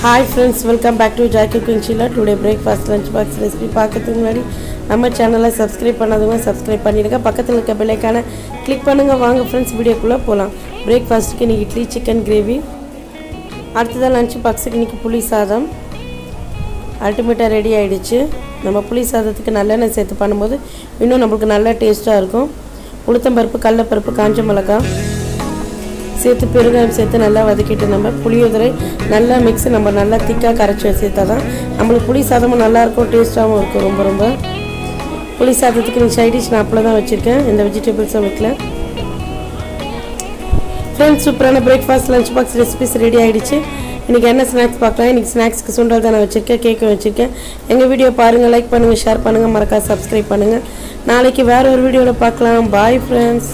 Hi friends, welcome back to Jai Cooking Sheila. Today breakfast lunch box recipe பார்க்கிறதுக்கு முன்னாடி நம்ம சேனலை subscribe பண்ணாதவங்க சப்ஸ்கிரைப் பண்ணிடுங்க. பக்கத்துல இருக்க பெல் ஐகானை கிளிக் பண்ணுங்க. வாங்க फ्रेंड्स வீடியோக்குள்ள போலாம். பிரேக்ஃபாஸ்ட்க்கு இன்னைக்கு இட்லி சிக்கன் கிரேவி. அடுத்ததா லஞ்ச் பாக்ஸ்க்கு இன்னைக்கு புளி சாதம். அல்டிமேட்டா ரெடி ஆயிடுச்சு. நம்ம புளி சாதத்துக்கு நல்லெண்ணெய் சேர்த்து பண்ணும்போது இன்னும் நமக்கு நல்ல டேஸ்டா இருக்கும். உளுத்தம் பருப்பு, கடலை பருப்பு, காஞ்ச மிளகாய் சேர்த்து பெருங்காயம் சேர்த்து நல்லா வதக்கிட்டு நம்ம புளியோதரை நல்லா மிக்ஸ் நம்ம நல்லா திக்காக கரைச்சி சேர்த்தா தான் நம்மளுக்கு புளி சாதமும் நல்லாயிருக்கும், டேஸ்ட்டாகவும் இருக்கும். ரொம்ப புளி சாதத்துக்கு நீங்கள் சைட் டிஷ் நான் அப்பளம் தான் வச்சுருக்கேன், இந்த வெஜிடபிள்ஸும் வைக்கல. ஃப்ரெண்ட்ஸ், சூப்பரான breakfast lunch box recipes ready ஆகிடுச்சு. இன்றைக்கி என்ன ஸ்நாக்ஸ் பார்க்கலாம். இன்றைக்கி ஸ்நாக்ஸ்க்கு சுண்டல் தான் நான் வச்சுருக்கேன், கேக்கும் வச்சுருக்கேன். எங்கள் வீடியோ பாருங்கள், லைக் பண்ணுங்கள், ஷேர் பண்ணுங்கள், மறக்காம சப்ஸ்கிரைப் பண்ணுங்கள். நாளைக்கு வேறு ஒரு வீடியோவில் பார்க்கலாம். Bye friends.